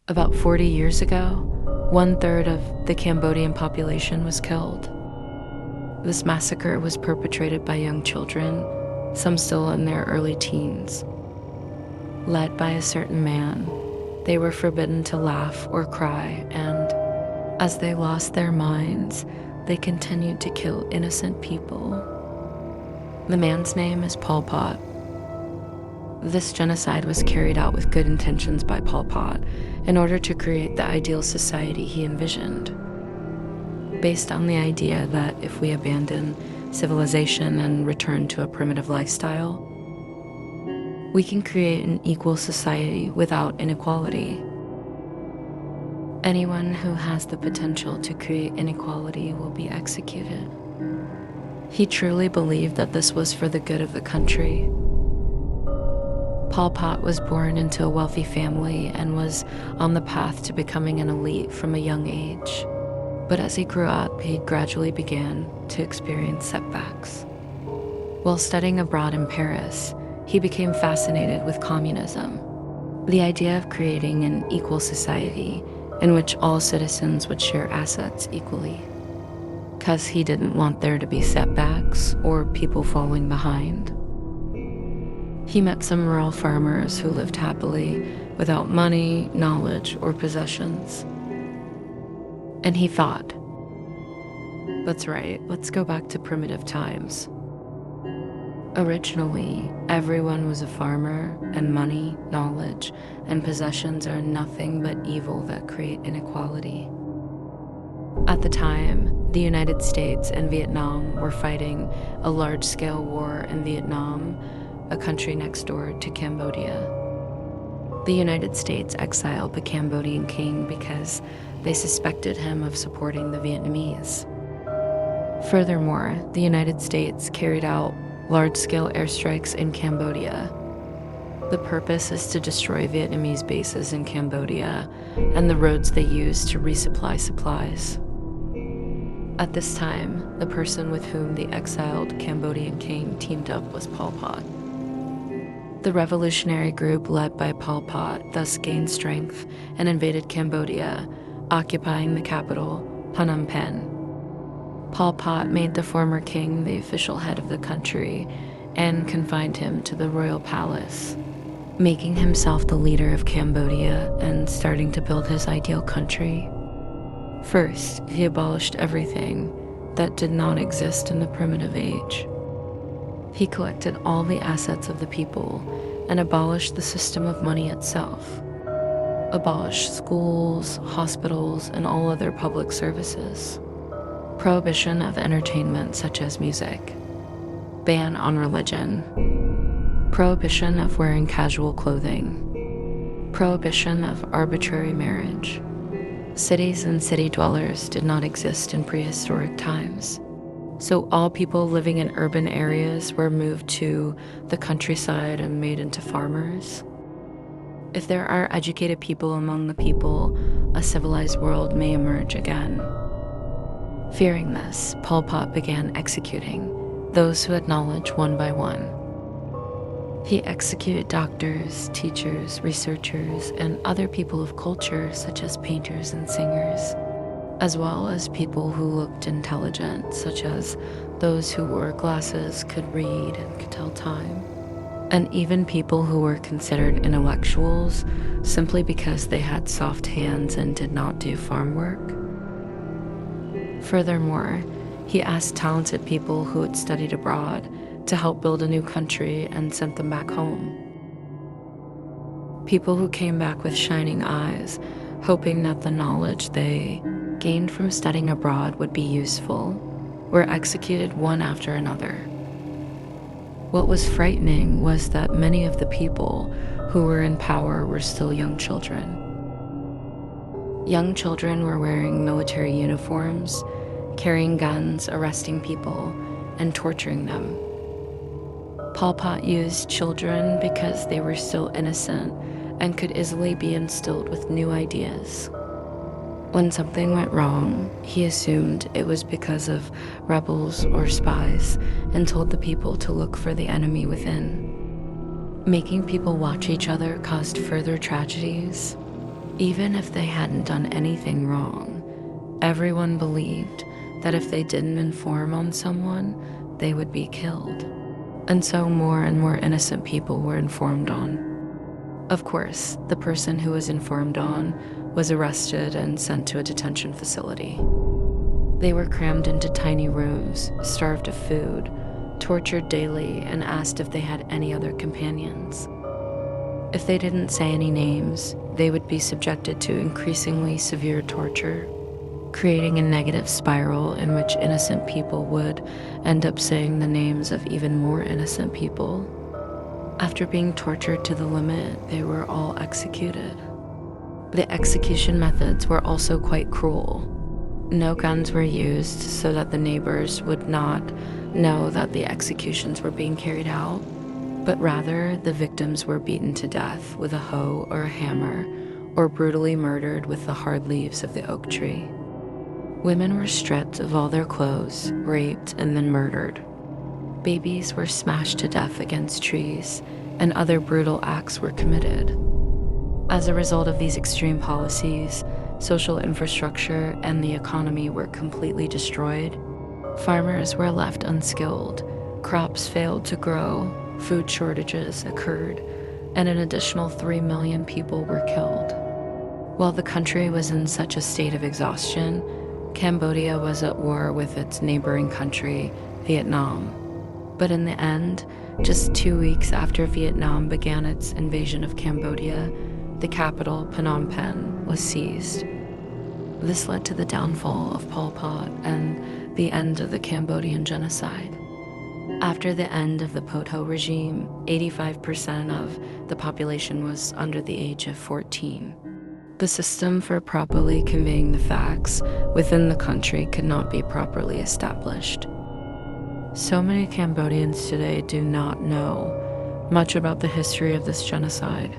About 40 years ago, 1/3 of the Cambodian population was killed. This massacre was perpetrated by young children, some still in their early teens. Led by a certain man, they were forbidden to laugh or cry, and as they lost their minds, they continued to kill innocent people. The man's name is Pol Pot. This genocide was carried out with good intentions by Pol Pot in order to create the ideal society he envisioned, based on the idea that if we abandon civilization and return to a primitive lifestyle, we can create an equal society without inequality. Anyone who has the potential to create inequality will be executed. He truly believed that this was for the good of the country. Pol Pot was born into a wealthy family and was on the path to becoming an elite from a young age. But as he grew up, he gradually began to experience setbacks. While studying abroad in Paris, he became fascinated with communism, the idea of creating an equal society in which all citizens would share assets equally. Because he didn't want there to be setbacks or people falling behind. He met some rural farmers who lived happily without money, knowledge, or possessions. And he thought, that's right, let's go back to primitive times. Originally, everyone was a farmer, and money, knowledge, and possessions are nothing but evil that create inequality. At the time, the United States and Vietnam were fighting a large-scale war in Vietnam, a country next door to Cambodia. The United States exiled the Cambodian king because they suspected him of supporting the Vietnamese. Furthermore, the United States carried out large-scale airstrikes in Cambodia. The purpose is to destroy Vietnamese bases in Cambodia and the roads they use to resupply supplies. At this time, the person with whom the exiled Cambodian king teamed up was Pol Pot. The revolutionary group led by Pol Pot thus gained strength and invaded Cambodia, occupying the capital, Phnom Penh. Pol Pot made the former king the official head of the country and confined him to the royal palace, making himself the leader of Cambodia and starting to build his ideal country. First, he abolished everything that did not exist in the primitive age. He collected all the assets of the people and abolished the system of money itself, abolished schools, hospitals, and all other public services, prohibition of entertainment such as music, ban on religion, prohibition of wearing casual clothing, prohibition of arbitrary marriage. Cities and city dwellers did not exist in prehistoric times, so all people living in urban areas were moved to the countryside and made into farmers. If there are educated people among the people, a civilized world may emerge again. Fearing this, Pol Pot began executing those who had knowledge one by one. He executed doctors, teachers, researchers, and other people of culture such as painters and singers, as well as people who looked intelligent, such as those who wore glasses, could read, and could tell time, and even people who were considered intellectuals simply because they had soft hands and did not do farm work. Furthermore, he asked talented people who had studied abroad to help build a new country and sent them back home. People who came back with shining eyes, hoping that the knowledge they gained from studying abroad would be useful, were executed one after another. What was frightening was that many of the people who were in power were still young children. Young children were wearing military uniforms, carrying guns, arresting people, and torturing them. Pol Pot used children because they were still innocent and could easily be instilled with new ideas. When something went wrong, he assumed it was because of rebels or spies and told the people to look for the enemy within. Making people watch each other caused further tragedies. Even if they hadn't done anything wrong, everyone believed that if they didn't inform on someone, they would be killed. And so more and more innocent people were informed on. Of course, the person who was informed on was arrested and sent to a detention facility. They were crammed into tiny rooms, starved of food, tortured daily, and asked if they had any other companions. If they didn't say any names, they would be subjected to increasingly severe torture, creating a negative spiral in which innocent people would end up saying the names of even more innocent people. After being tortured to the limit, they were all executed. The execution methods were also quite cruel. No guns were used so that the neighbors would not know that the executions were being carried out, but rather the victims were beaten to death with a hoe or a hammer, or brutally murdered with the hard leaves of the oak tree. Women were stripped of all their clothes, raped, and then murdered. Babies were smashed to death against trees, and other brutal acts were committed. As a result of these extreme policies, social infrastructure and the economy were completely destroyed. Farmers were left unskilled, crops failed to grow, food shortages occurred, and an additional 3 million people were killed. While the country was in such a state of exhaustion, Cambodia was at war with its neighboring country, Vietnam. But in the end, just 2 weeks after Vietnam began its invasion of Cambodia, the capital, Phnom Penh, was seized. This led to the downfall of Pol Pot and the end of the Cambodian genocide. After the end of the Pol Pot regime, 85% of the population was under the age of 14. The system for properly conveying the facts within the country could not be properly established. So many Cambodians today do not know much about the history of this genocide.